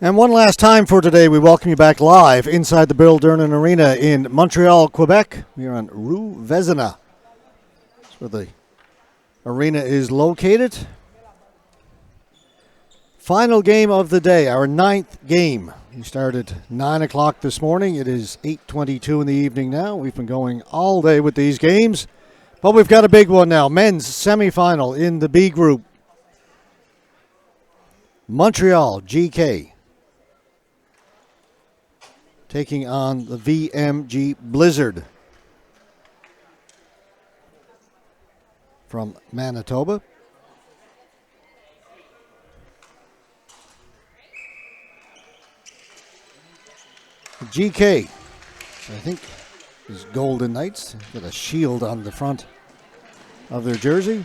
And one last time for today, we welcome you back live inside the Bill Dernan Arena in Montreal, Quebec. We are on Rue Vezina. That's where the arena is located. Final game of the day, our 9th game. We started 9 o'clock this morning. It is 8:22 in the evening now. We've been going all day with these games. But we've got a big one now. Men's semifinal in the B group. Montreal GK taking on the VMG Blizzard from Manitoba. GK, I think, is Golden Knights. Got a shield on the front of their jersey.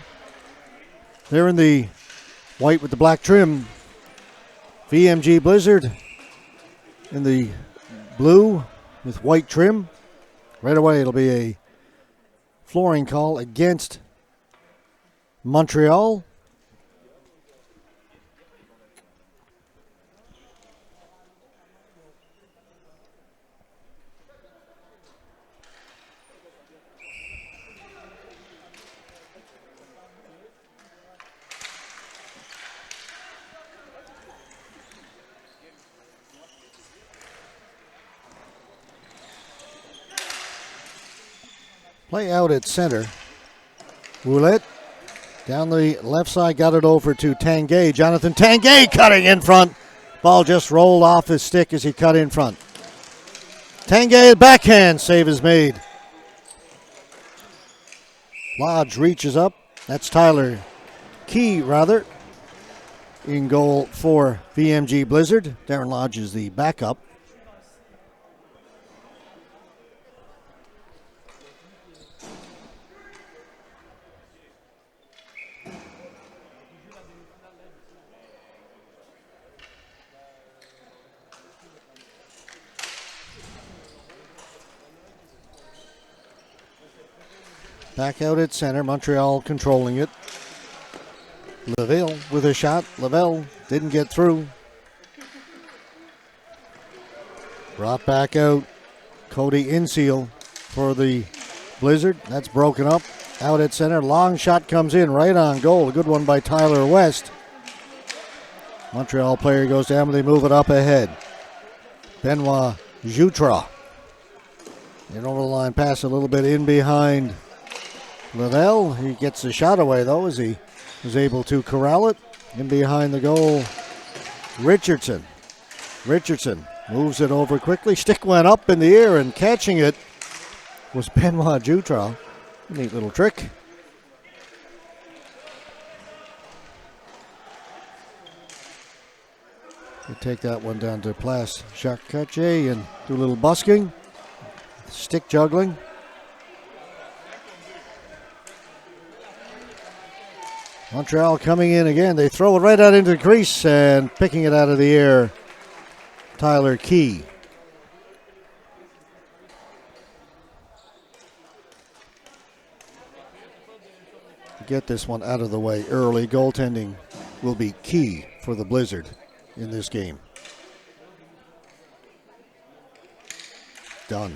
They're in the white with the black trim. VMG Blizzard in the blue with white trim. Right away it'll be a flooring call against Montreal. Play out at center. Roulette down the left side, got it over to Tanguay. Jonathan Tanguay cutting in front. Ball just rolled off his stick as he cut in front. Tanguay backhand save is made. Lodge reaches up. That's Tyler Key, rather, in goal for VMG Blizzard. Darren Lodge is the backup. Back out at center, Montreal controlling it. Lavelle with a shot. Lavelle didn't get through. Brought back out. Cody Inseal for the Blizzard. That's broken up. Out at center. Long shot comes in right on goal. A good one by Tyler West. Montreal player goes down, but they move it up ahead. Benoit Jutra. And over the line pass a little bit in behind Lavelle. He gets the shot away, though, as he was able to corral it. In behind the goal, Richardson. Richardson moves it over quickly. Stick went up in the air, and catching it was Benoit Jutra. Neat little trick. We take that one down to Place Jacques-Cartier and do a little busking. Stick juggling. Montreal coming in again. They throw it right out into the crease and picking it out of the air, Tyler Key. Get this one out of the way early. Goaltending will be key for the Blizzard in this game. Done.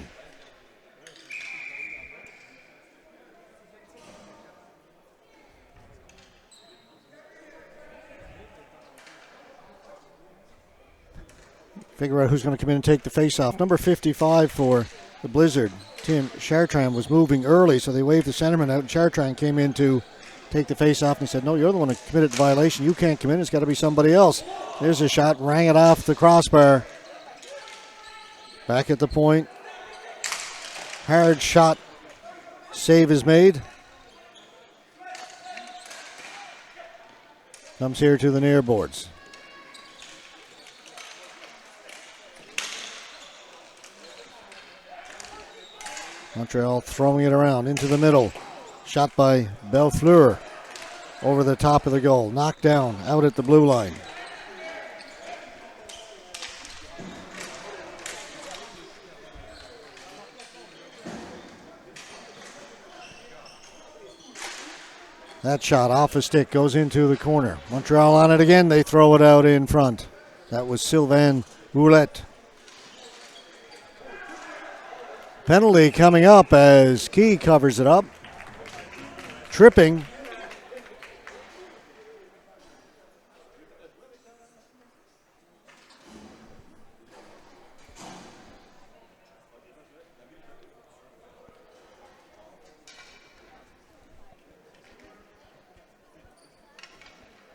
Figure out who's going to come in and take the face-off. Number 55 for the Blizzard, Tim Chartrand, was moving early, so they waved the centerman out, and Chartrand came in to take the face-off, and he said, no, you're the one who committed the violation. You can't come in. It's got to be somebody else. There's a shot. Rang it off the crossbar. Back at the point. Hard shot. Save is made. Comes here to the near boards. Montreal throwing it around into the middle. Shot by Bellefleur over the top of the goal. Knocked down out at the blue line. That shot off a stick goes into the corner. Montreal on it again. They throw it out in front. That was Sylvain Roulette. Penalty coming up as Key covers it up. Tripping.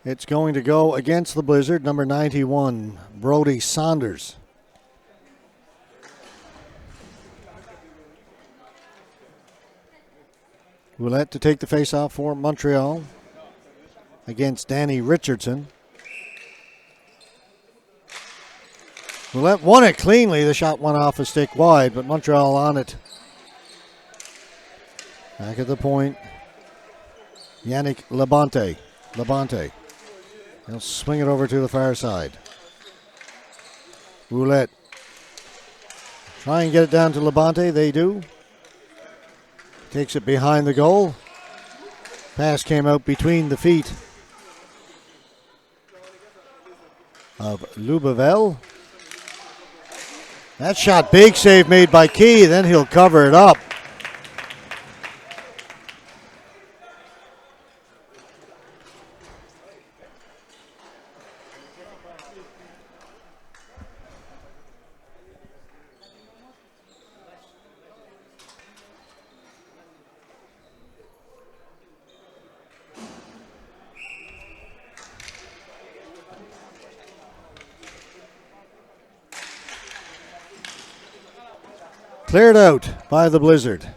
It's going to go against the Blizzard, number 91, Brody Saunders. Roulette to take the face-off for Montreal against Danny Richardson. Roulette won it cleanly. The shot went off a stick wide, but Montreal on it. Back at the point, Yannick Labonte. He'll swing it over to the far side. Roulette. Try and get it down to Labonte. They do. Takes it behind the goal. Pass came out between the feet of Lubavel. That shot, big save made by Key. Then he'll cover it up. Cleared out by the Blizzard.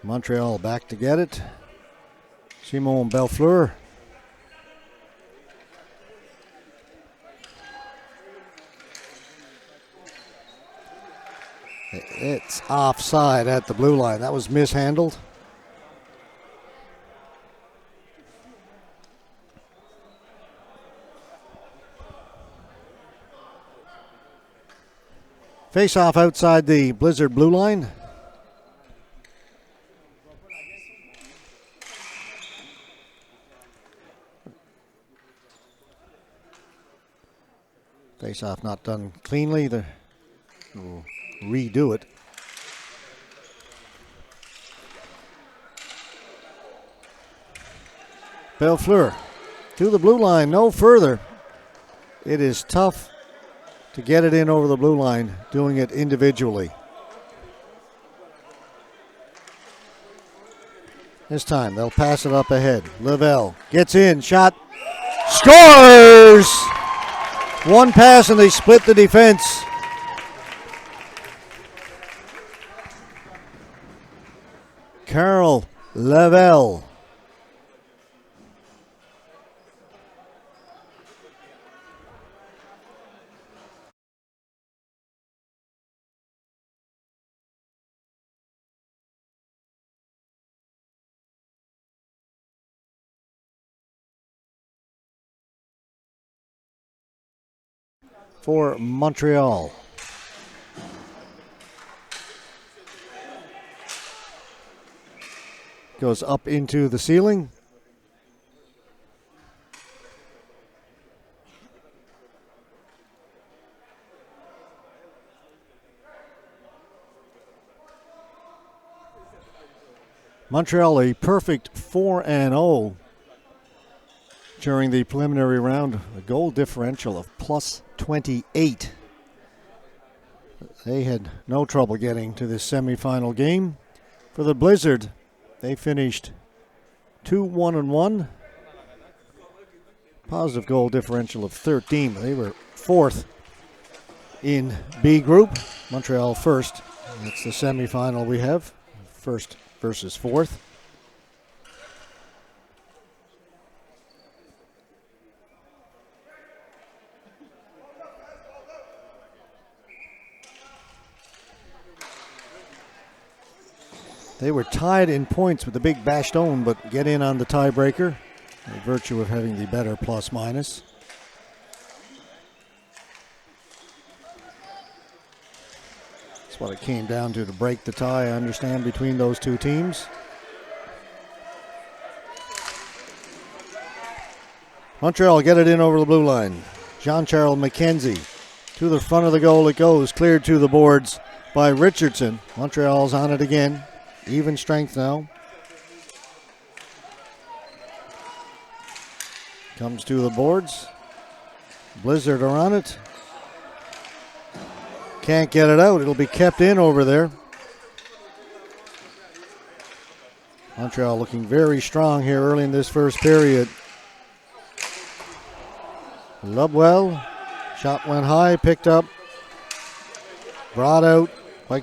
Montreal back to get it. Simon Belfleur. It's offside at the blue line. That was mishandled. Face off outside the Blizzard blue line. Face off not done cleanly. We'll redo it. Belfleur to the blue line, no further. It is tough to get it in over the blue line, doing it individually. This time they'll pass it up ahead. Lavelle gets in, shot, scores! One pass and they split the defense. Carl Lavelle. For Montreal. Goes up into the ceiling. Montreal a perfect 4-0 during the preliminary round, a goal differential of plus 28. They had no trouble getting to this semifinal game. For the Blizzard, they finished 2-1-1. Positive goal differential of 13. They were fourth in B group. Montreal first. That's the semifinal we have. First versus fourth. They were tied in points with the big Baston, but get in on the tiebreaker by virtue of having the better plus-minus. That's what it came down to break the tie, I understand, between those two teams. Montreal get it in over the blue line. Jean-Charles McKenzie. To the front of the goal it goes, cleared to the boards by Richardson. Montreal's on it again. Even strength now. Comes to the boards. Blizzard are on it. Can't get it out. It'll be kept in over there. Montreal looking very strong here early in this first period. Lubwell. Shot went high, picked up. Brought out by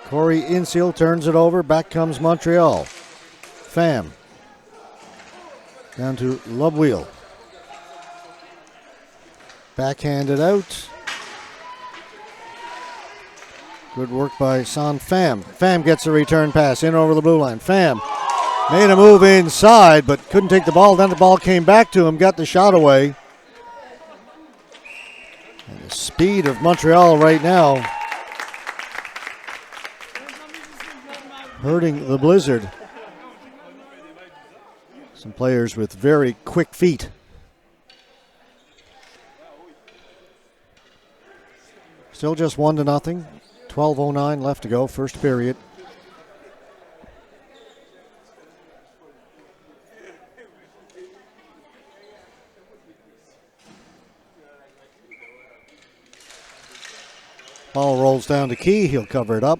Corey Inseal. Turns it over. Back comes Montreal. Pham. Down to Lubwell. Backhanded out. Good work by Son Pham. Pham gets a return pass in over the blue line. Pham made a move inside, but couldn't take the ball. Then the ball came back to him, got the shot away. And the speed of Montreal right now hurting the Blizzard. Some players with very quick feet. Still just 1-0. 12:09 left to go, first period. Ball rolls down to Key. He'll cover it up.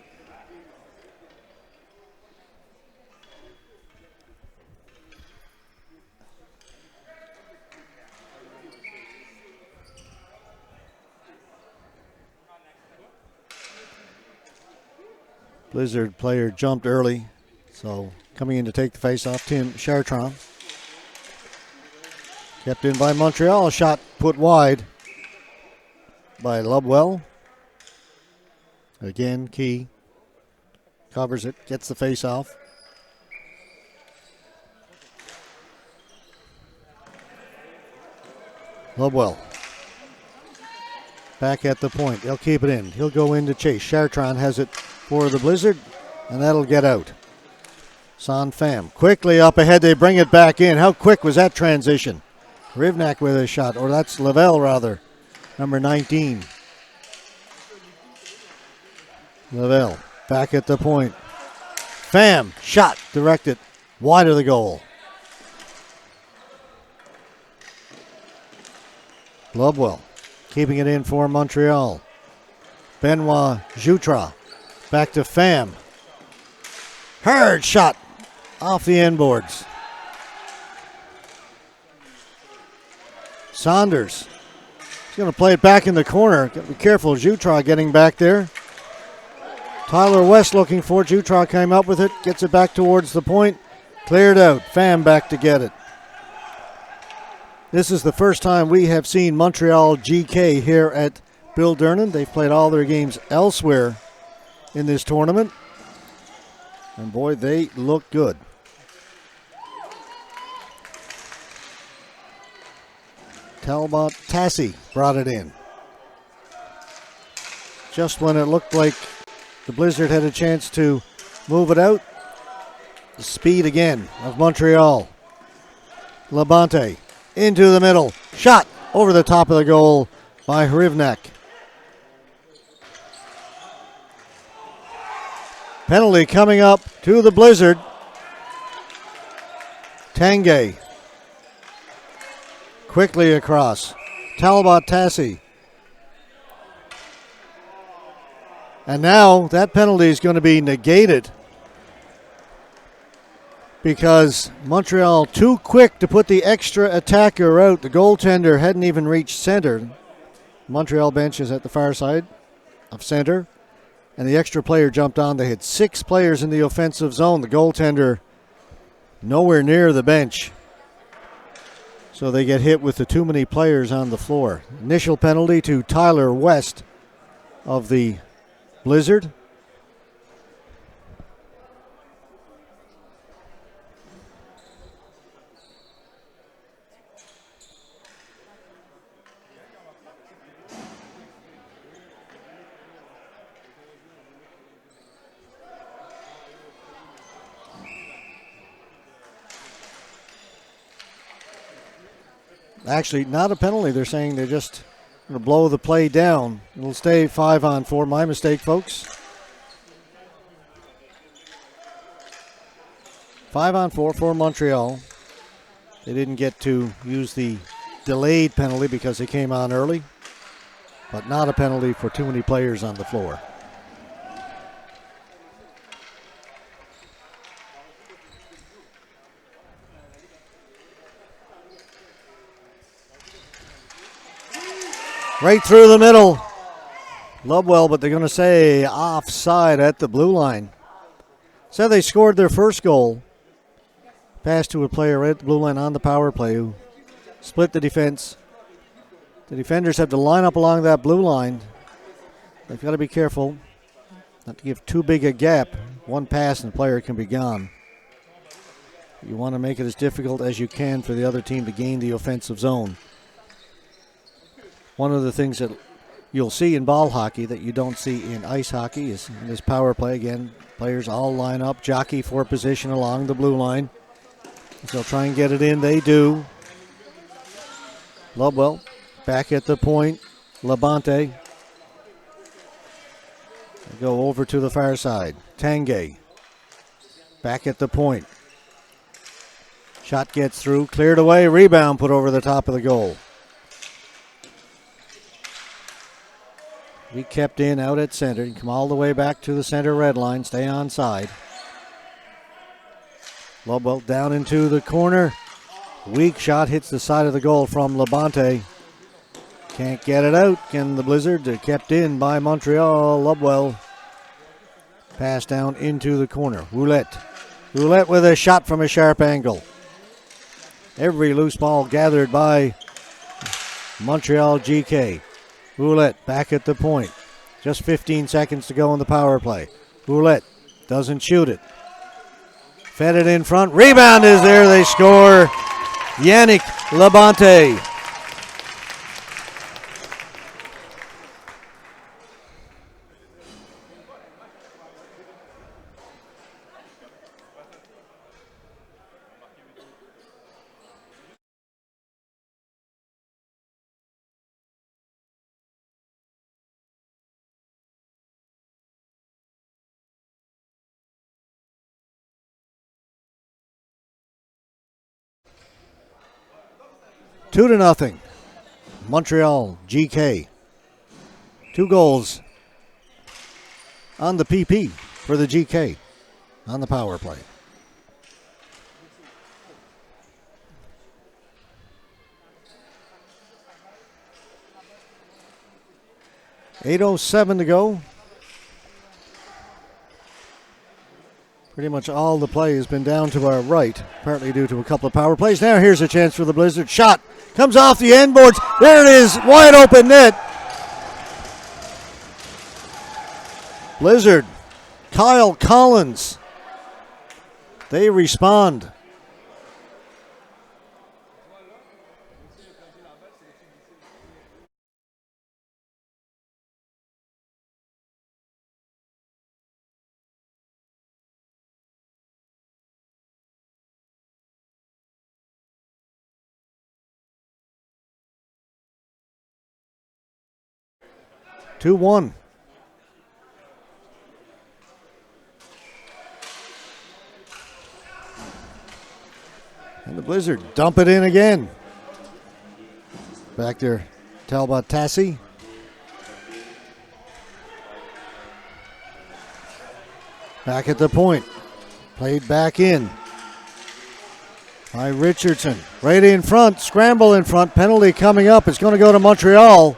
Blizzard player jumped early, so coming in to take the face-off, Tim Chartrand. Kept in by Montreal, shot put wide by Lubwell. Again, Key covers it, gets the face-off. Lubwell back at the point. They'll keep it in. He'll go in to chase. Chartrand has it for the Blizzard, and that'll get out. Son Pham quickly up ahead. They bring it back in. How quick was that transition? Rivnak with a shot, or that's Lavelle rather, number 19. Lavelle back at the point. Pham shot directed wide of the goal. Lubwell keeping it in for Montreal. Benoit Jutra back to Pham. Hard shot off the end boards. Saunders. He's going to play it back in the corner. Got to be careful. Jutra getting back there. Tyler West looking for it. Jutra came up with it. Gets it back towards the point. Cleared out. Pham back to get it. This is the first time we have seen Montreal GK here at Bill Durnan. They've played all their games elsewhere in this tournament. And boy, they look good. Talbot Tassi brought it in. Just when it looked like the Blizzard had a chance to move it out. The speed again of Montreal. Labonte into the middle. Shot over the top of the goal by Rivnak. Penalty coming up to the Blizzard. Tanguay quickly across. Talbot Tassi. And now that penalty is going to be negated because Montreal too quick to put the extra attacker out. The goaltender hadn't even reached center. Montreal bench is at the far side of center. And the extra player jumped on. They had 6 players in the offensive zone. The goaltender nowhere near the bench. So they get hit with the too many players on the floor. Initial penalty to Tyler West of the Blizzard. Actually, not a penalty. They're saying they're just going to blow the play down. It'll stay 5-on-4. My mistake, folks. 5-on-4 for Montreal. They didn't get to use the delayed penalty because they came on early, but not a penalty for too many players on the floor. Right through the middle. Lovewell, but they're going to say offside at the blue line. So they scored their first goal. Pass to a player right at the blue line on the power play who split the defense. The defenders have to line up along that blue line. They've got to be careful not to give too big a gap. One pass and the player can be gone. You want to make it as difficult as you can for the other team to gain the offensive zone. One of the things that you'll see in ball hockey that you don't see in ice hockey is in this power play. Again, players all line up, jockey for position along the blue line. So they'll try and get it in. They do. Lovewell back at the point. Labonte. They go over to the far side. Tanguay back at the point. Shot gets through, cleared away, rebound put over the top of the goal. Be kept in out at center. You come all the way back to the center red line. Stay on side. Lovewell down into the corner. Weak shot hits the side of the goal from Labonte. Can't get it out. Can the Blizzard? They're kept in by Montreal. Lovewell. Pass down into the corner. Roulette. Roulette with a shot from a sharp angle. Every loose ball gathered by Montreal GK. Roulette back at the point. Just 15 seconds to go in the power play. Roulette doesn't shoot it. Fed it in front. Rebound is there. They score. Yannick Labonte. Two to nothing. Montreal GK. 2 goals on the PP for the GK on the power play. .807 to go. Pretty much all the play has been down to our right, partly due to a couple of power plays. Now here's a chance for the Blizzard. Shot comes off the end boards. There it is, wide open net. Blizzard, Kyle Collins. They respond. Two-one. And the Blizzard dump it in again. Back there, Talbot Tassi. Back at the point. Played back in by Richardson. Right in front, scramble in front, penalty coming up. It's going to go to Montreal.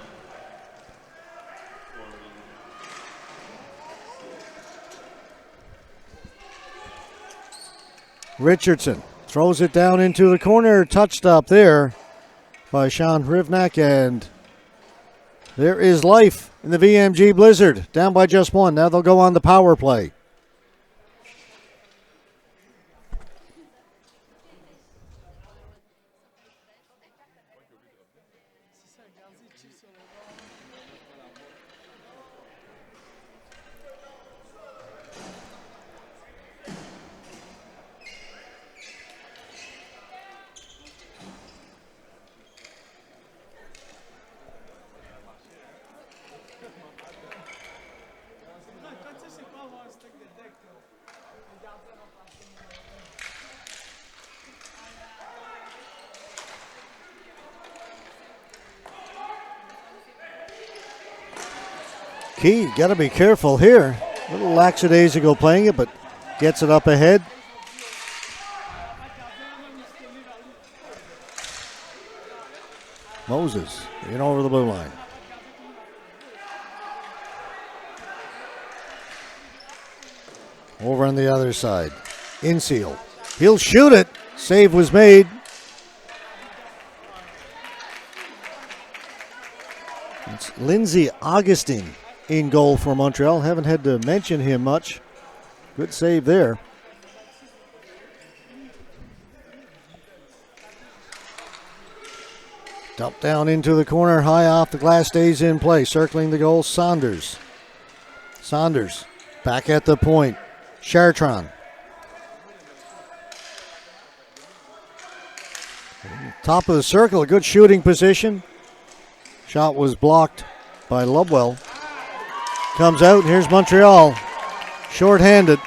Richardson throws it down into the corner. Touched up there by Sean Hrivnak, and there is life in the VMG Blizzard. Down by just 1. Now they'll go on the power play. Key, got to be careful here. A little lackadaisical playing it, but gets it up ahead. Moses in over the blue line. Over on the other side. Inseal. He'll shoot it. Save was made. It's Lindsay Augustine in goal for Montreal. Haven't had to mention him much. Good save there. Dump down into the corner, high off the glass, stays in play. Circling the goal, Saunders. Saunders back at the point. Chartrand. Top of the circle, a good shooting position. Shot was blocked by Lubwell. Comes out, and here's Montreal. Short-handed.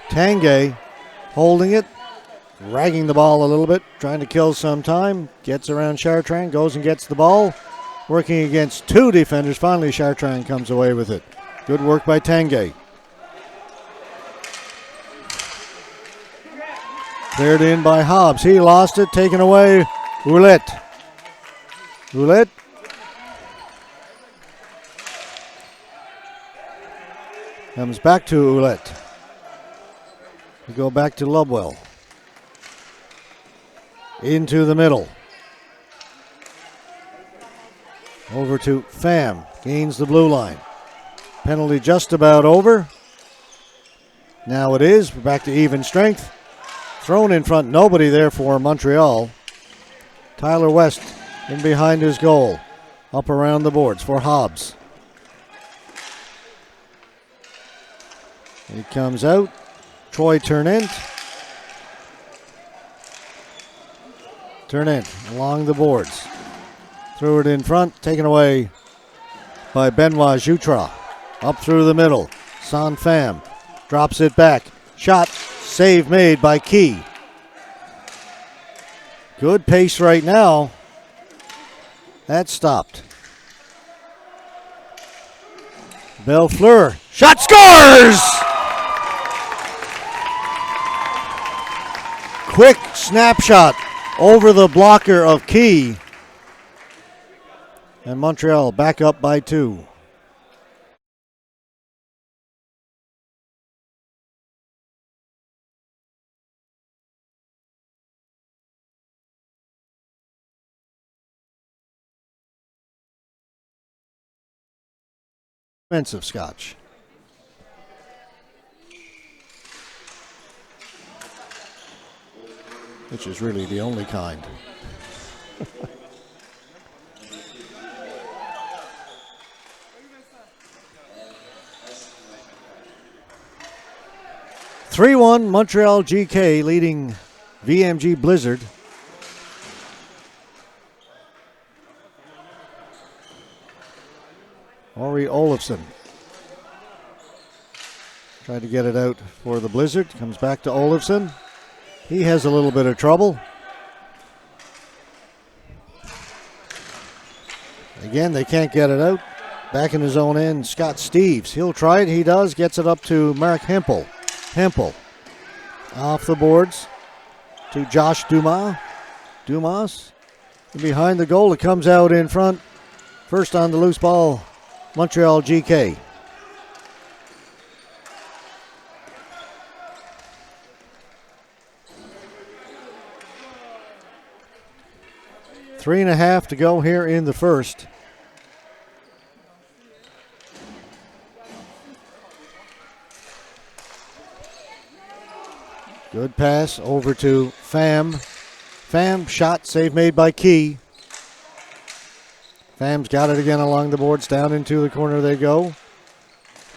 Tanguay holding it, ragging the ball a little bit, trying to kill some time. Gets around Chartrand, goes and gets the ball. Working against two defenders. Finally, Chartrand comes away with it. Good work by Tanguay. Cleared in by Hobbs. He lost it, taken away. Ouellette. Ouellette. Comes back to Ouellette. We go back to Lubwell. Into the middle. Over to Pham. Gains the blue line. Penalty just about over. Now it is. We're back to even strength. Thrown in front. Nobody there for Montreal. Tyler West in behind his goal. Up around the boards for Hobbs. He comes out. Troy Turnent. Turnent along the boards. Threw it in front. Taken away by Benoit Jutra. Up through the middle. Son Pham drops it back. Shot. Save made by Key. Good pace right now. That stopped. Bellefleur. Shot scores! Quick snapshot over the blocker of Key. And Montreal back up by 2. Expensive scotch. Which is really the only kind. (3-1) Montreal GK leading VMG Blizzard. Ori Olofsson tried to get it out for the Blizzard. Comes back to Olofsson. He has a little bit of trouble. Again, they can't get it out. Back in his own end, Scott Steeves. He'll try it. He does. Gets it up to Mark Hempel. Hempel off the boards to Josh Dumas. Dumas behind the goal. It comes out in front. First on the loose ball, Montreal GK. Three and a half to go here in the first. Good pass over to Pham. Pham shot, save made by Key. Pham's got it again along the boards. Down into the corner they go.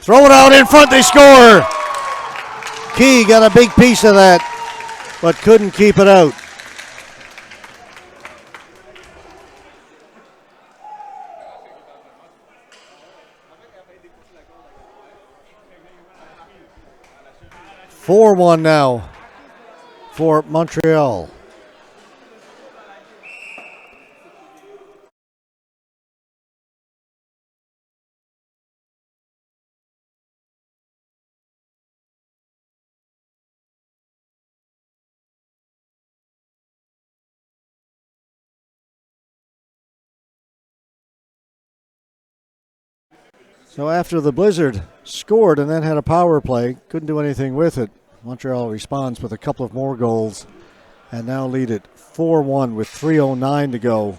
Throw it out in front, they score! Key got a big piece of that, but couldn't keep it out. (4-1) now for Montreal. So after the Blizzard scored and then had a power play, couldn't do anything with it. Montreal responds with a couple of more goals and now lead it 4-1 with 3:09 to go.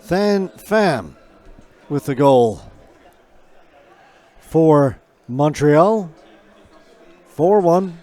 Than Pham with the goal for Montreal. 4-1.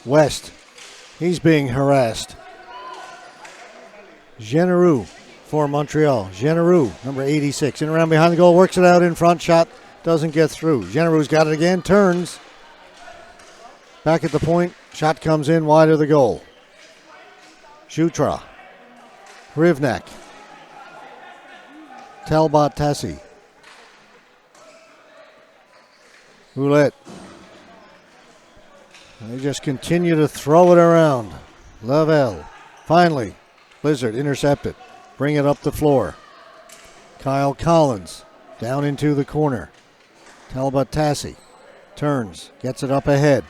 West, he's being harassed. Genereux for Montreal. Genereux, number 86, in around behind the goal, works it out in front, shot doesn't get through. Genereux's got it again, turns. Back at the point, shot comes in wide of the goal. Jutra, Rivnak, Talbot Tassi, Roulette. They just continue to throw it around. Lavelle. Finally, Blizzard intercepted. Bring it up the floor. Kyle Collins down into the corner. Talbot Tassi turns, gets it up ahead.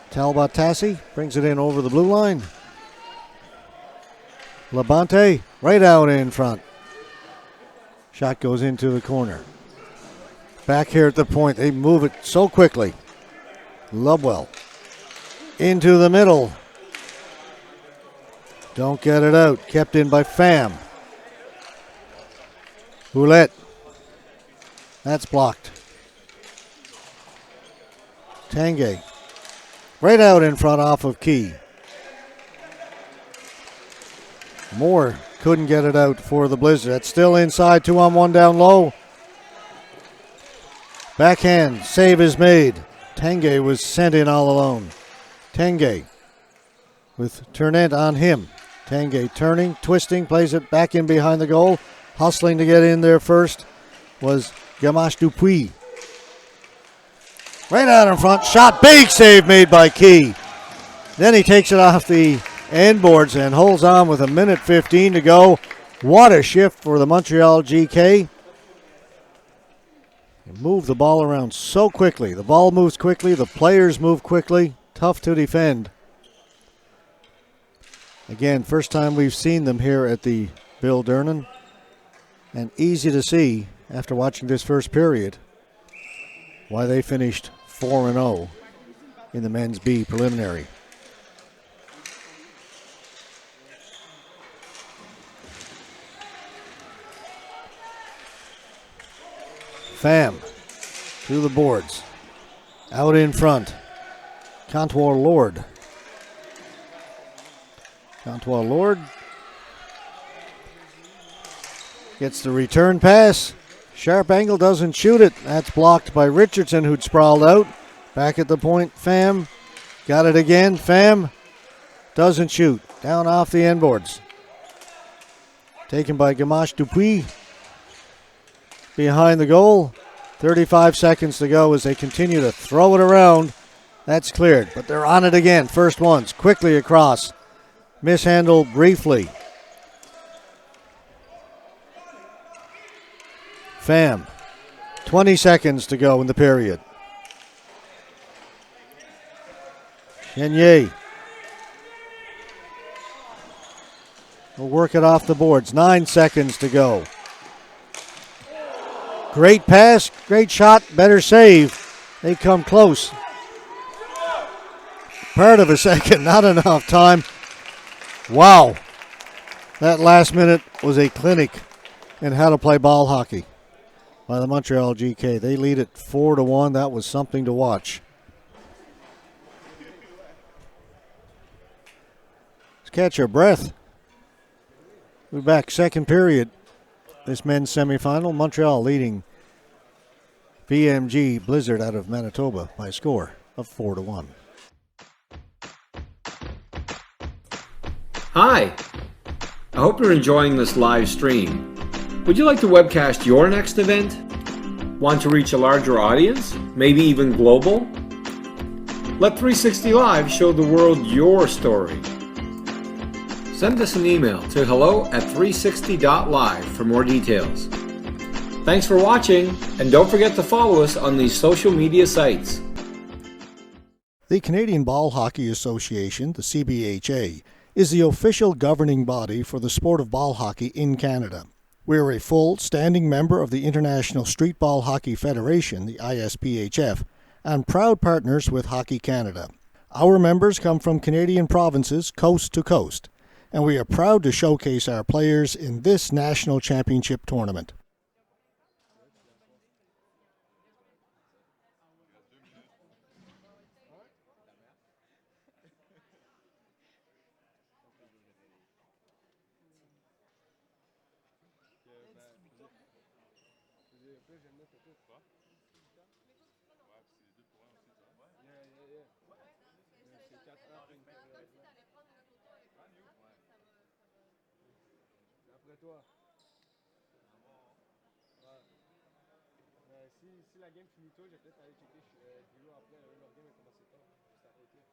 Talbot Tassi brings it in over the blue line. Labonte right out in front. Shot goes into the corner. Back here at the point, they move it so quickly. Lovewell into the middle. Don't get it out. Kept in by Pham. Roulette. That's blocked. Tanguay. Right out in front off of Key. Moore couldn't get it out for the Blizzard. That's still inside. 2-on-1 down low. Backhand. Save is made. Tanguay was sent in all alone. Tanguay with Turnett on him. Tanguay turning, twisting, plays it back in behind the goal. Hustling to get in there first was Gamache Dupuis. Right out in front, shot, big save made by Key. Then he takes it off the end boards and holds on with 1:15 to go. What a shift for the Montreal GK. They move the ball around so quickly. The ball moves quickly, the players move quickly. Tough to defend. Again, first time we've seen them here at the Bill Durnan. And easy to see after watching this first period why they finished 4-0 in the men's B preliminary. Pham through the boards. Out in front. Contour Lord. Contour Lord gets the return pass. Sharp angle, doesn't shoot it. That's blocked by Richardson, who'd sprawled out. Back at the point, Pham got it again. Pham doesn't shoot. Down off the end boards. Taken by Gamache Dupuis. Behind the goal. 35 seconds to go as they continue to throw it around. That's cleared, but they're on it again. First ones, quickly across. Mishandled briefly. Pham, 20 seconds to go in the period. Chenier will work it off the boards. 9 seconds to go. Great pass, great shot, better save. They come close. Part of a second, not enough time. Wow. That last minute was a clinic in how to play ball hockey by the Montreal GK. They lead it 4-1. That was something to watch. catch your breath. We're back second period. This men's semifinal. Montreal leading VMG Blizzard out of Manitoba by a score of 4-1. Hi, I hope you're enjoying this live stream. Would you like to webcast your next event? Want to reach a larger audience, maybe even global? Let 360 Live show the world your story. Send us an email to hello@360.live for more details. Thanks for watching, and don't forget to follow us on these social media sites. The Canadian Ball Hockey Association, the CBHA, is the official governing body for the sport of ball hockey in Canada. We are a full standing member of the International Streetball Hockey Federation, the ISPHF, and proud partners with Hockey Canada. Our members come from Canadian provinces coast to coast, and we are proud to showcase our players in this national championship tournament. Si la game finit tôt, je vais peut-être aller checker du lot après. Leur game a commencé tard. Juste à côté. Mais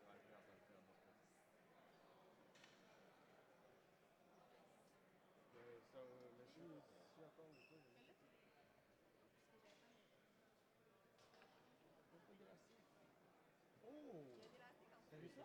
si encore le tôt, je vais checker. Oh! T'as vu ça?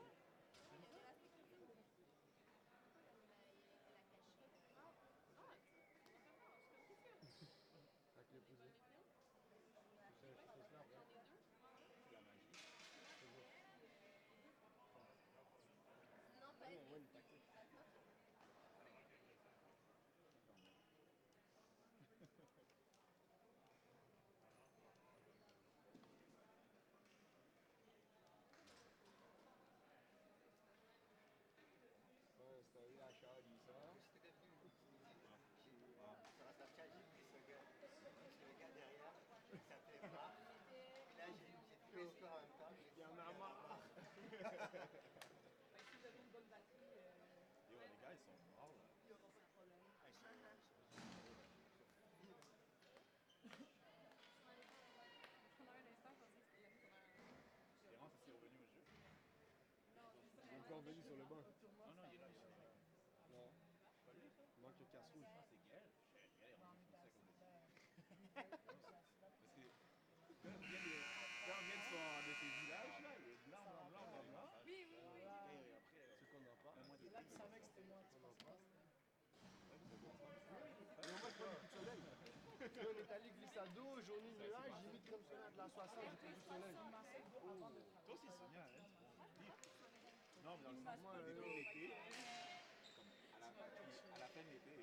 Revenu sur le banc. Non, il est là. Non. Il manque le casse-rouge. C'est Gaël. Parce que quand on vient de ces villages, là, il est blanc. Oui. C'est qu'on en parle. C'est là que tu savais que c'était moi. On en parle. Moi, je prends les coups de soleil. On est allé glissado, journée nuage, j'ai mis comme ça de la 60, j'ai pris du soleil. Toi aussi, Sonia, hein? Non, mais dans le sens, moi, l'été, comme à la fin de l'été,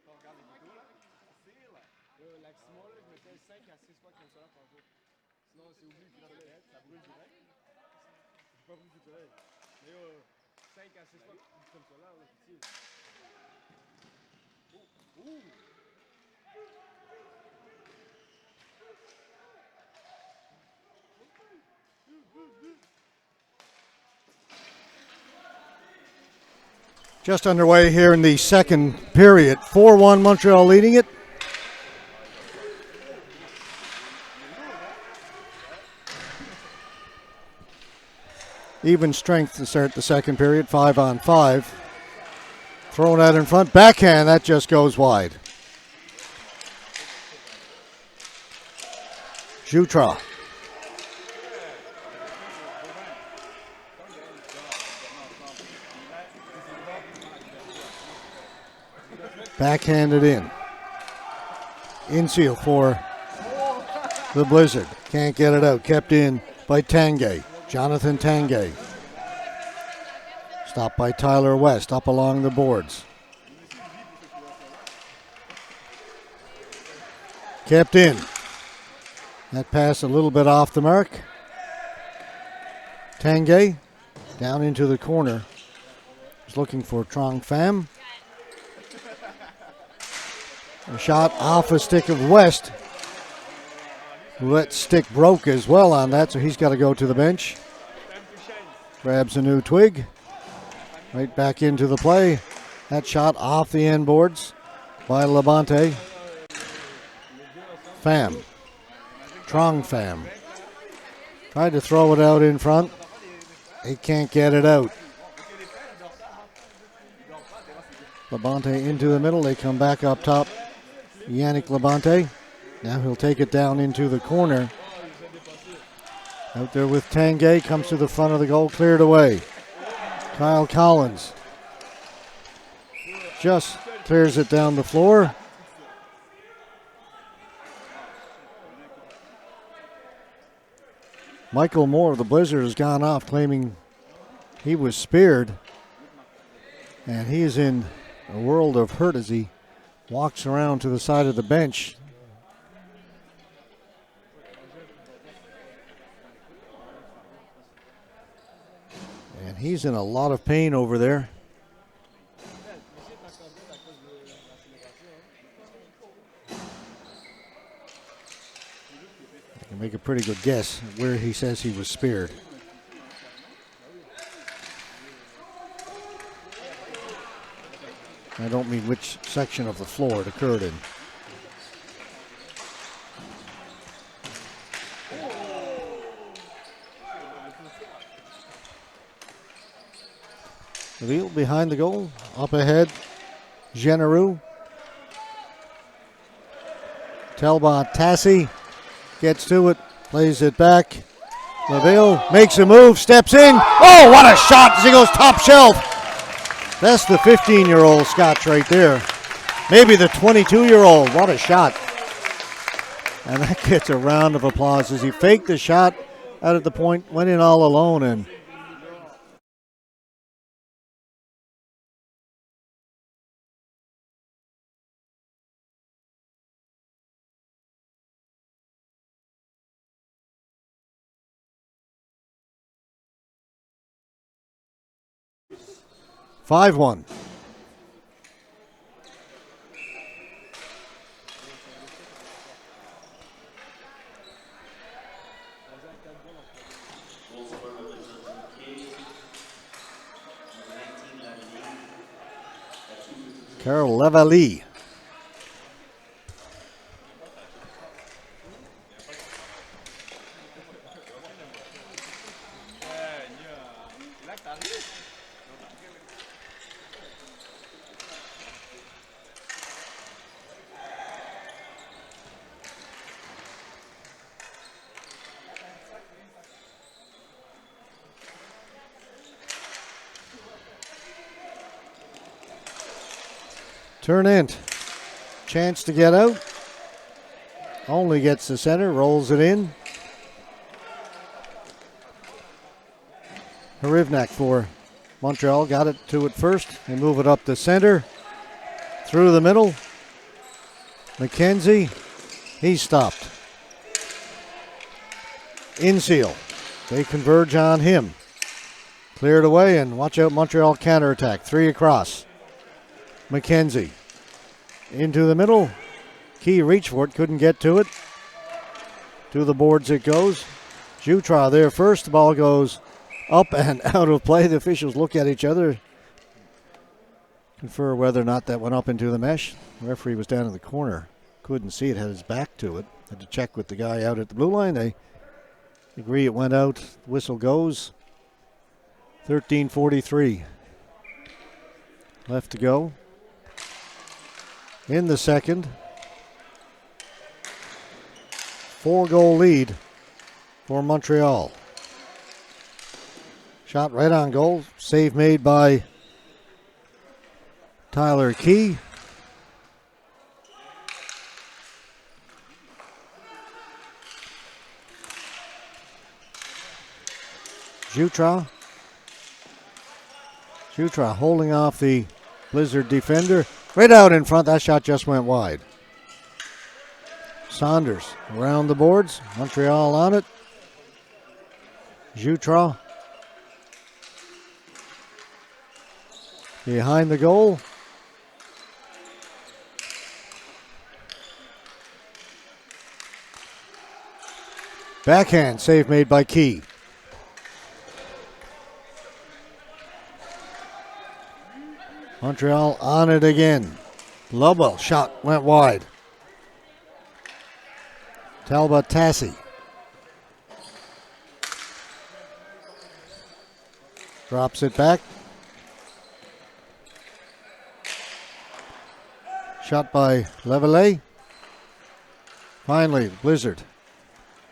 quand on regarde les vidéos, là, c'est là. L'aximon, là, je mettais 5 à 6 fois comme ça par jour. Sinon, c'est oublié que ça brûle direct. J'ai pas pris du soleil. Mais 5 à 6 fois comme ça, là, on a pitié. Ouh! Just underway here in the second period. 4-1 Montreal leading it. Even strength to start the second period, 5-on-5. Thrown out in front, backhand, that just goes wide. Jutra. Backhanded in. Inseal for the Blizzard. Can't get it out. Kept in by Tanguay. Jonathan Tanguay. Stopped by Tyler West up along the boards. Kept in. That pass a little bit off the mark. Tanguay down into the corner He's looking for Trong Pham. A shot off a stick of West. That stick broke as well on that, so he's got to go to the bench. Grabs a new twig. Right back into the play. That shot off the end boards by Labonte. Pham. Trong Pham. Tried to throw it out in front. He can't get it out. Labonte into the middle. They come back up top. Yannick Labonte. Now he'll take it down into the corner. Out there with Tanguay. Comes to the front of the goal. Cleared away. Kyle Collins just clears it down the floor. Michael Moore of the Blizzard has gone off claiming he was speared. And he is in a world of hurt as he walks around to the side of the bench. And he's in a lot of pain over there. I can make a pretty good guess where he says he was speared. I don't mean which section of the floor it occurred in. Lille behind the goal. Up ahead, Genereux. Talbot Tassi gets to it, plays it back. LaVille makes a move, steps in. Oh, what a shot as he goes top shelf. That's the 15-year-old Scotch right there. Maybe the 22-year-old. What a shot. And that gets a round of applause as he faked the shot out at the point, went in all alone, and (5-1). Carol Levalie. Turnant, chance to get out. Only gets the center, rolls it in. Harivnak for Montreal, got it to it first. They move it up the center, through the middle. McKenzie, he's stopped. Inseal, they converge on him. Cleared away, and watch out, Montreal counterattack. 3 across. McKenzie into the middle. Key reached for it, couldn't get to it. To the boards it goes. Jutra there first. The ball goes up and out of play. The officials look at each other, confer whether or not that went up into the mesh. The referee was down in the corner. Couldn't see it, had his back to it. Had to check with the guy out at the blue line. They agree it went out. The whistle goes. 13:43 left to go in the second. 4-goal lead for Montreal. Shot right on goal. Save made by Tyler Key. Jutra holding off the Blizzard defender. Right out in front. That shot just went wide. Saunders around the boards. Montreal on it. Jutra. behind the goal. Backhand save made by Key. Montreal on it again. Lovell shot went wide. Talbot Tassi. Drops it back. Shot by Leveille. Finally, Blizzard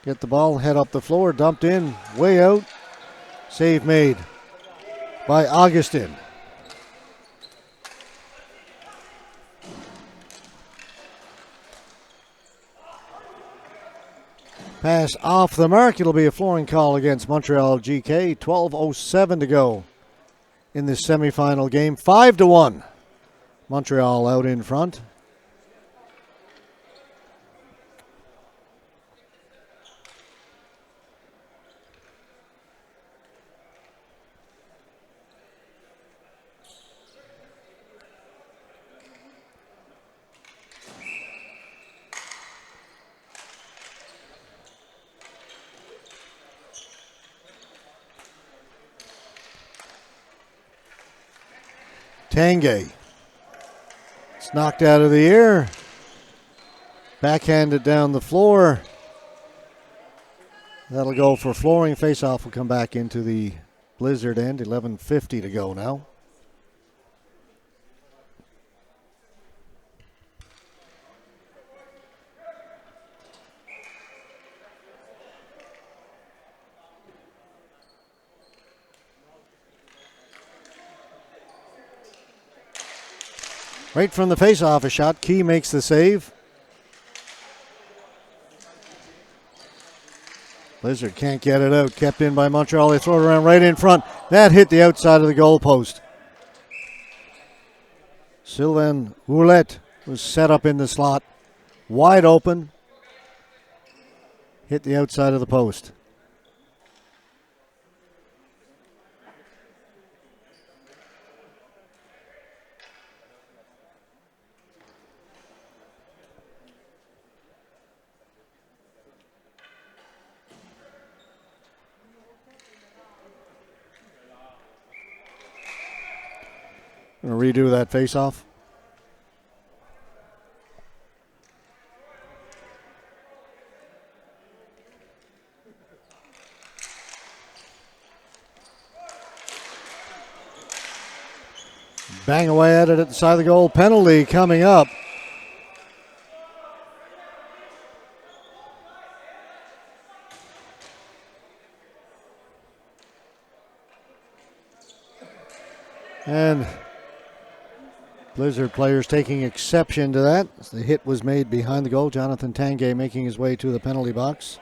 get the ball, head up the floor, dumped in, way out. Save made by Augustin. Pass off the mark. It'll be a flooring call against Montreal GK. 12:07 to go in this semifinal game. 5-1. Montreal out in front. Tanguay. It's knocked out of the air. Backhanded down the floor. That'll go for flooring. Face-off will come back into the Blizzard end. 11:50 to go now. Right from the face-off a shot. Key makes the save. Blizzard can't get it out. Kept in by Montreal. They throw it around right in front. That hit the outside of the goal post. Sylvain Ouellette was set up in the slot. Wide open. Hit the outside of the post. Going to redo that face-off. Bang away at it at the side of the goal. Penalty coming up. And Blizzard players taking exception to that. The hit was made behind the goal. Jonathan Tanguay making his way to the penalty box.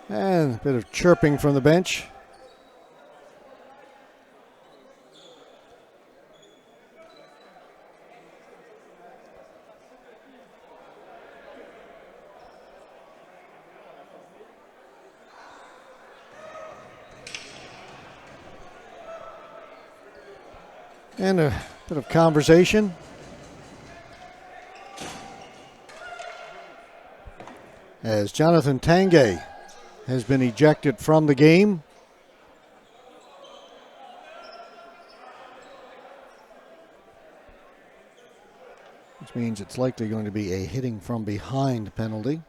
And a bit of chirping from the bench. And a bit of conversation. As Jonathan Tanguay has been ejected from the game. Which means it's likely going to be a hitting from behind penalty.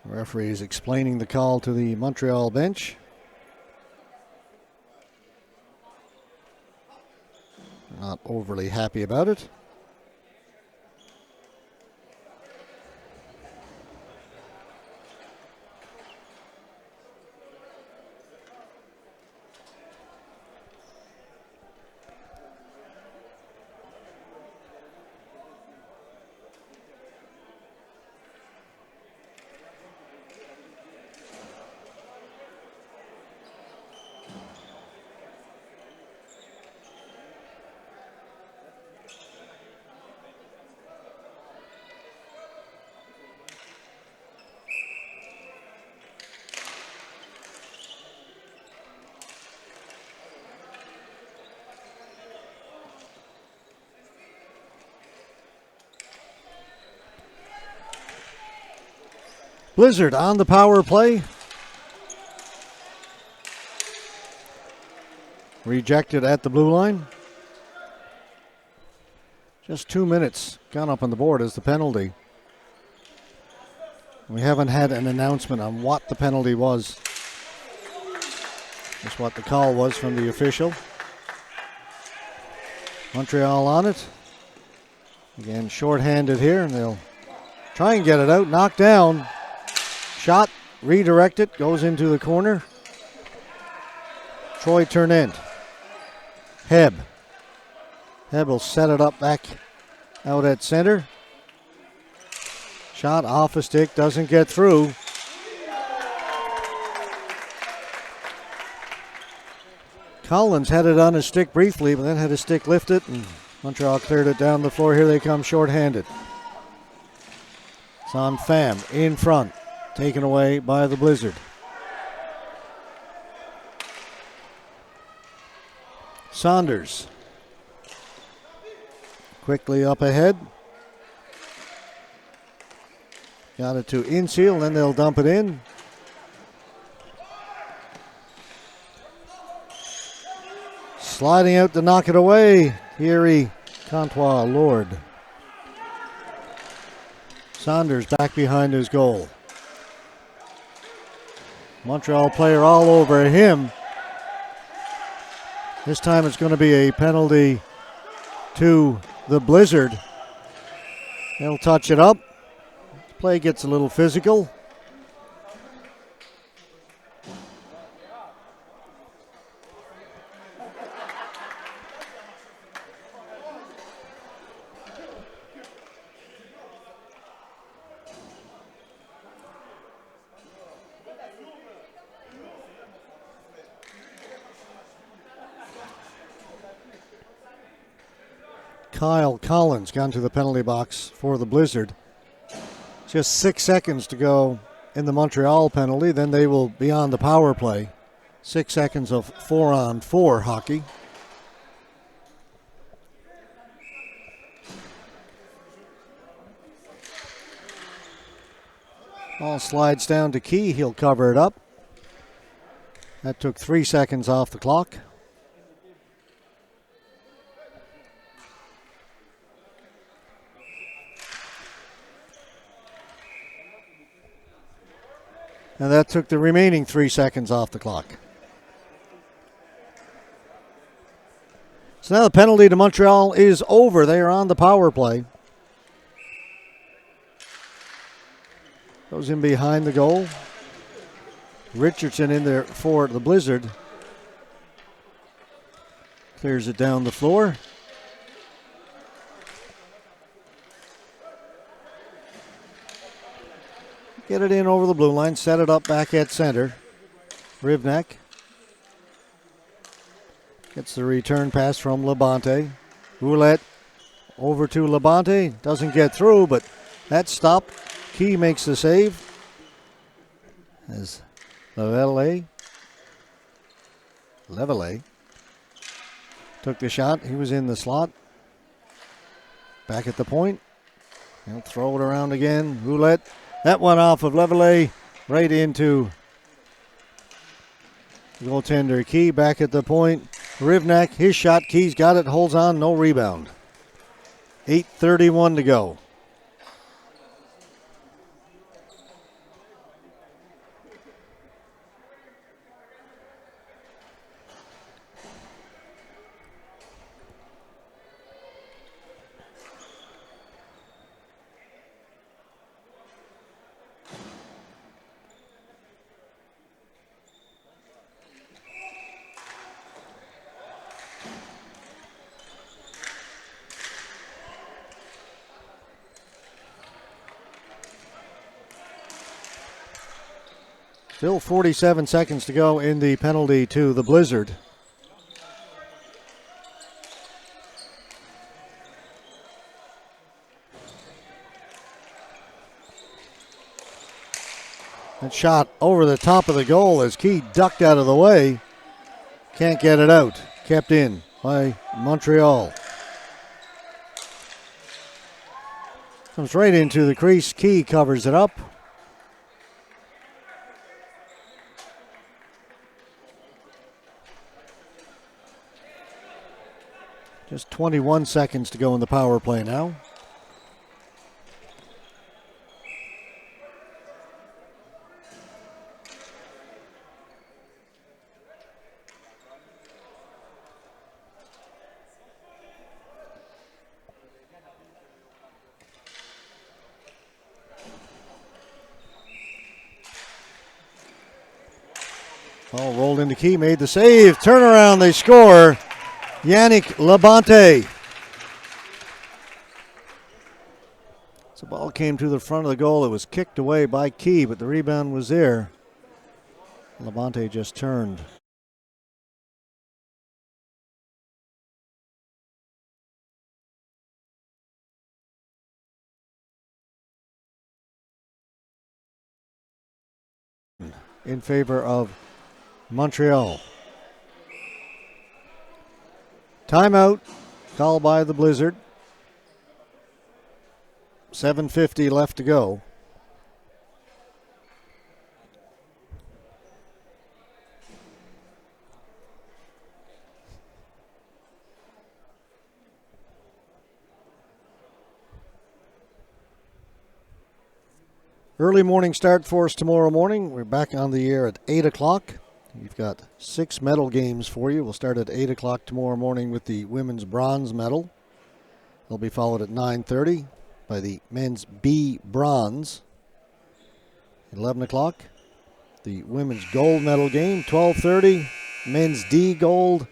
The referee is explaining the call to the Montreal bench. Not overly happy about it. Blizzard on the power play. Rejected at the blue line. Just 2 minutes gone up on the board as the penalty. We haven't had an announcement on what the penalty was. Just what the call was from the official. Montreal on it. Again, shorthanded here, and they'll try and get it out. Knocked down. Shot, redirected, goes into the corner. Troy Turnent. Heb will set it up back out at center. Shot off a stick, doesn't get through. Collins had it on his stick briefly, but then had his stick lifted, and Montreal cleared it down the floor. Here they come shorthanded. It's on Pham in front, taken away by the Blizzard. Saunders quickly up ahead. Got it to Inseal, then they'll dump it in. Sliding out to knock it away, Thierry Comtois Lord. Saunders back behind his goal. Montreal player all over him. This time it's going to be a penalty to the Blizzard. They'll touch it up. Play gets a little physical. Kyle Collins gone to the penalty box for the Blizzard. Just 6 seconds to go in the Montreal penalty, then they will be on the power play. 6 seconds of 4-on-4 hockey. Ball slides down to Key, he'll cover it up. That took 3 seconds off the clock. And that took the remaining 3 seconds off the clock. So now the penalty to Montreal is over. They are on the power play. Goes in behind the goal. Richardson in there for the Blizzard. Clears it down the floor. Get it in over the blue line, set it up back at center. Rivnek gets the return pass from Labonte. Roulette over to Labonte, doesn't get through, but that stop. Key makes the save. As Levele took the shot, he was in the slot. Back at the point. He'll throw it around again. Roulette. That one off of Leveille right into goaltender Key back at the point. Rivnak, his shot. Key's got it, holds on, no rebound. 8:31 to go. Still 47 seconds to go in the penalty to the Blizzard. That shot over the top of the goal as Key ducked out of the way. Can't get it out. Kept in by Montreal. Comes right into the crease. Key covers it up. Just 21 seconds to go in the power play now. Ball rolled into Key, made the save. Turnaround, they score. Yannick Labonte. So the ball came to the front of the goal. It was kicked away by Key, but the rebound was there. Labonte just turned. In favor of Montreal. Timeout called by the Blizzard. 7:50 left to go. Early morning start for us tomorrow morning. We're back on the air at 8 o'clock. We've got 6 medal games for you. We'll start at 8 o'clock tomorrow morning with the women's bronze medal. They'll be followed at 9:30 by the men's B bronze. 11 o'clock, the women's gold medal game. 12:30, men's D gold,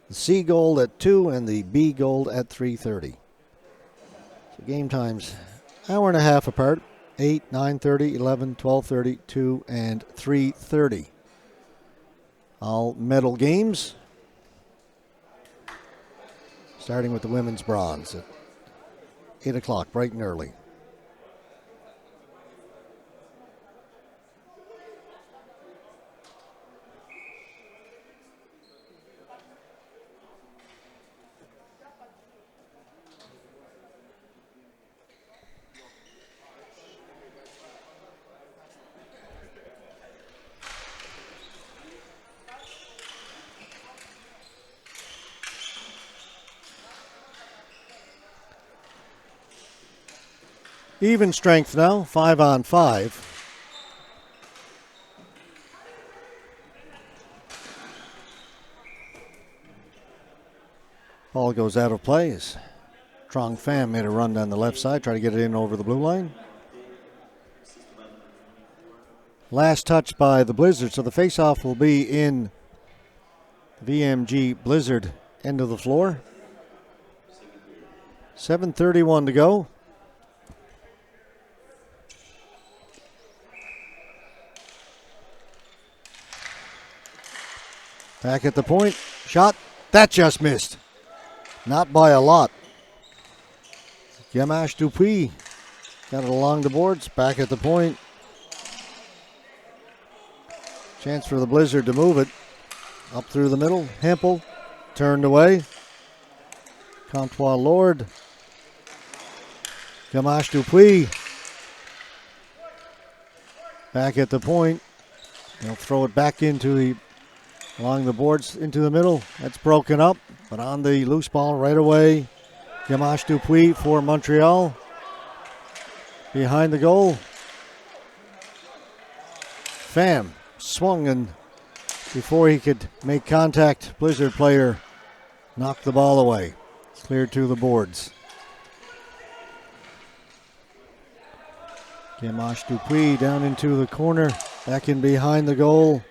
the C gold at 2, and the B gold at 3:30. So game times, hour and a half apart. 8, 9:30, 11, 12:30, 2, and 3:30. All medal games. Starting with the women's bronze at 8 o'clock, bright and early. Even strength now, 5-on-5. Ball goes out of play as Trong Pham made a run down the left side, try to get it in over the blue line. Last touch by the Blizzard, so the faceoff will be in VMG Blizzard end of the floor. 7:31 to go. Back at the point, shot, that just missed. Not by a lot. Yamash Dupuis got it along the boards, back at the point. Chance for the Blizzard to move it. Up through the middle, Hempel turned away. Comtois Lord. Yamash Dupuis back at the point. They'll throw it back along the boards into the middle. That's broken up, but on the loose ball right away. Yamash Dupuis for Montreal. Behind the goal. Pham swung, and before he could make contact, Blizzard player knocked the ball away. It's cleared to the boards. Yamash Dupuis down into the corner, back in behind the goal.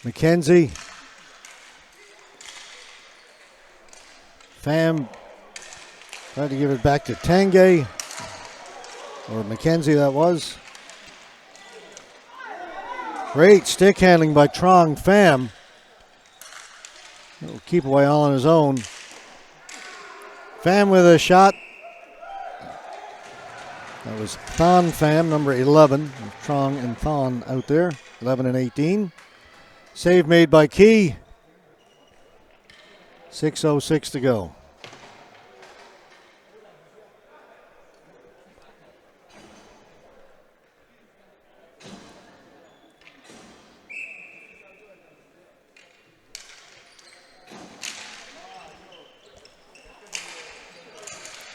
McKenzie. Pham tried to give it back to Tanguay, or McKenzie that was. Great stick handling by Trong Pham. He'll keep away all on his own. Pham with a shot. That was Thon Pham, number 11. Trong and Thon out there, 11 and 18. Save made by Key. 6:06 to go.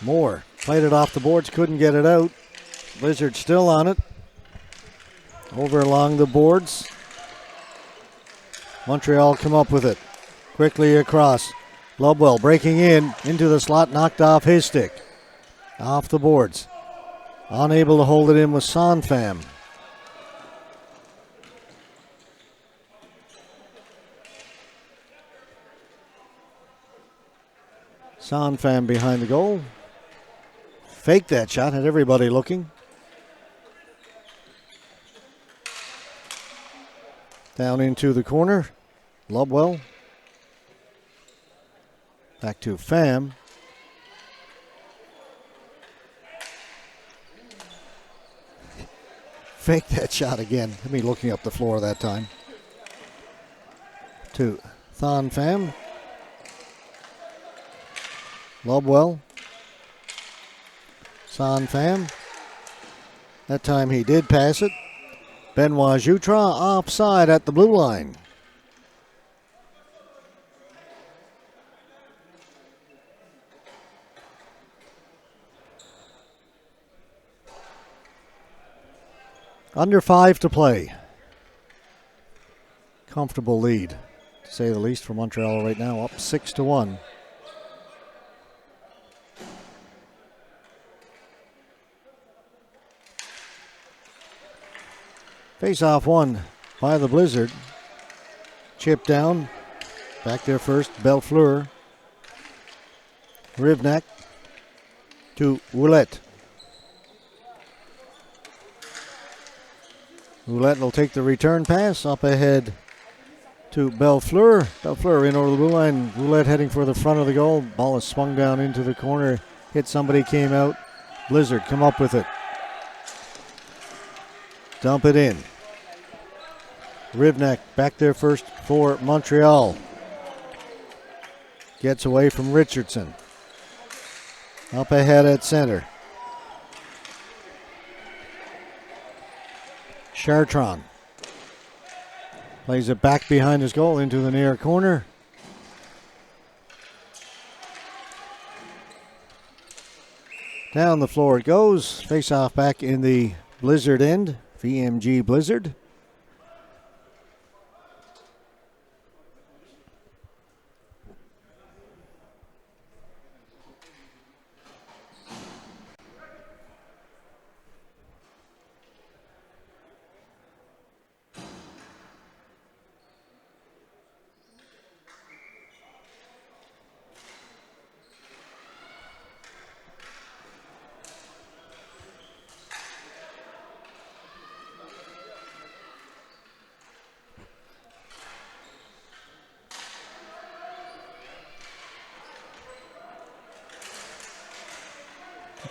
Moore played it off the boards, couldn't get it out. Blizzard still on it. Over along the boards. Montreal come up with it. Quickly across. Lobwell breaking in into the slot, knocked off his stick. Off the boards. Unable to hold it in with Sonfam. Sonfam behind the goal. Faked that shot, had everybody looking. Down into the corner. Lobwell. Back to Pham. Faked that shot again. Me looking up the floor that time. To Thon Pham. Lobwell. Son Pham. That time he did pass it. Benoit Jutra offside at the blue line. Under 5 to play. Comfortable lead, to say the least, for Montreal right now, up 6-1. Face-off won by the Blizzard. Chip down. Back there first, Belfleur. Rivnak to Ouellette. Ouellette will take the return pass up ahead to Belfleur. Belfleur in over the blue line. Ouellette heading for the front of the goal. Ball is swung down into the corner. Hit somebody, came out. Blizzard come up with it. Dump it in. Rivnak back there first for Montreal. Gets away from Richardson. Up ahead at center. Chartrand plays it back behind his goal into the near corner. Down the floor it goes. Face off back in the Blizzard end. VMG Blizzard.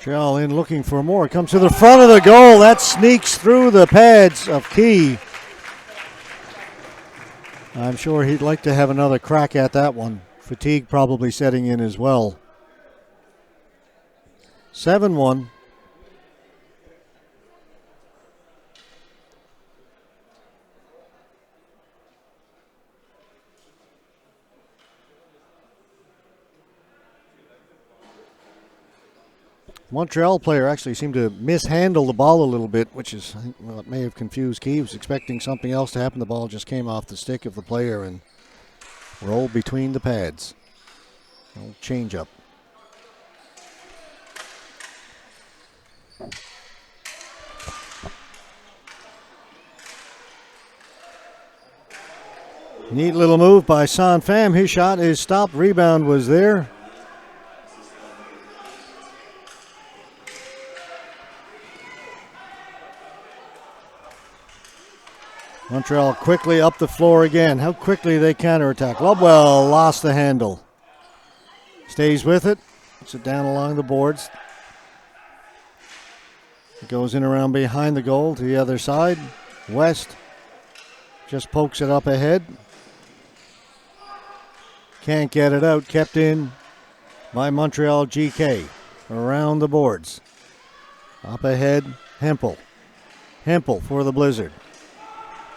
Montreal in looking for more. Comes to the front of the goal. That sneaks through the pads of Key. I'm sure he'd like to have another crack at that one. Fatigue probably setting in as well. 7-1. Montreal player actually seemed to mishandle the ball a little bit, which is, well, it may have confused Key. He was expecting something else to happen. The ball just came off the stick of the player and rolled between the pads. Old change up. Neat little move by Son Pham. His shot is stopped. Rebound was there. Montreal quickly up the floor again. How quickly they counterattack. Lobwell lost the handle. Stays with it. Puts it down along the boards. It goes in around behind the goal to the other side. West just pokes it up ahead. Can't get it out. Kept in by Montreal GK. Around the boards. Up ahead, Hempel. Hempel for the Blizzard.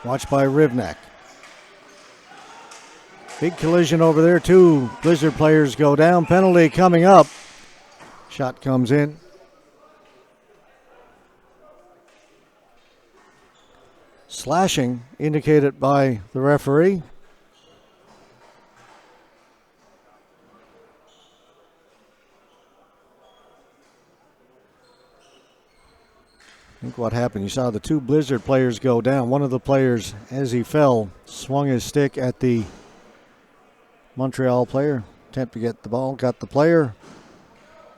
Watched by Rivnak. Big collision over there. Two Blizzard players go down. Penalty coming up. Shot comes in. Slashing indicated by the referee. I think what happened, you saw the two Blizzard players go down. One of the players, as he fell, swung his stick at the Montreal player. Attempt to get the ball, got the player.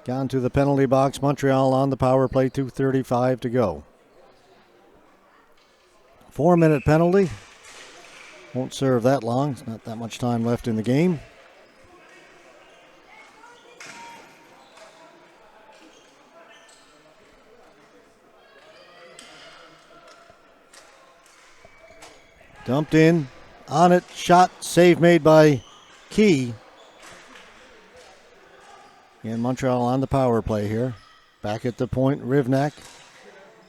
Down to the penalty box. Montreal on the power play, 2:35 to go. 4-minute penalty. Won't serve that long. It's not that much time left in the game. Dumped in, on it, shot, save made by Key. And Montreal on the power play here. Back at the point, Rivnak.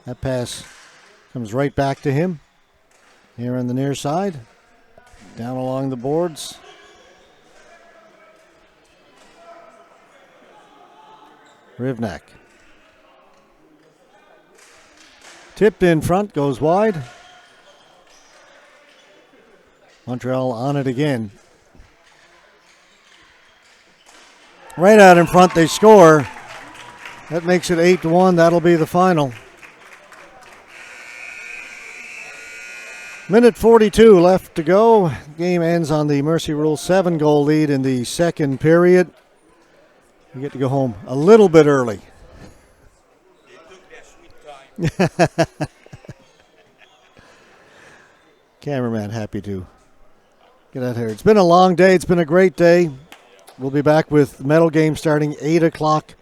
That pass comes right back to him. Here on the near side. Down along the boards. Rivnak. Tipped in front, goes wide. Montreal on it again. Right out in front, they score. That makes it 8-1. That'll be the final. Minute 42 left to go. Game ends on the Mercy Rule 7-goal lead in the second period. We get to go home a little bit early. They took their sweet time. Cameraman happy to get out here. It's been a long day. It's been a great day. We'll be back with medal game starting 8 o'clock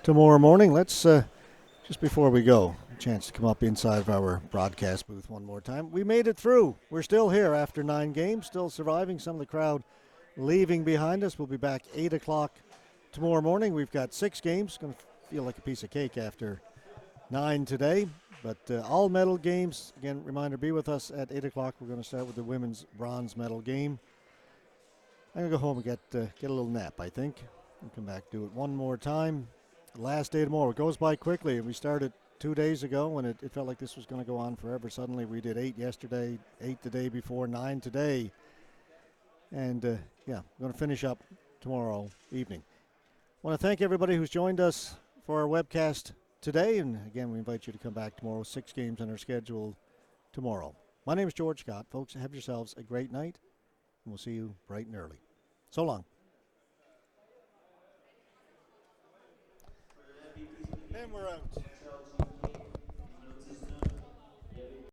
tomorrow morning. Let's, just before we go, a chance to come up inside of our broadcast booth one more time. We made it through. We're still here after 9 games, still surviving. Some of the crowd leaving behind us. We'll be back 8 o'clock tomorrow morning. We've got 6 games. Going to feel like a piece of cake after 9 today. But all medal games, again, reminder, be with us at 8 o'clock. We're going to start with the women's bronze medal game. I'm going to go home and get a little nap, I think. We'll come back, do it one more time. Last day tomorrow. It goes by quickly. We started 2 days ago when it felt like this was going to go on forever. Suddenly we did 8 yesterday, 8 the day before, 9 today. And, yeah, we're going to finish up tomorrow evening. I want to thank everybody who's joined us for our webcast today. And, again, we invite you to come back tomorrow. 6 games on our schedule tomorrow. My name is George Scott. Folks, have yourselves a great night. And we'll see you bright and early. So long. And we're out.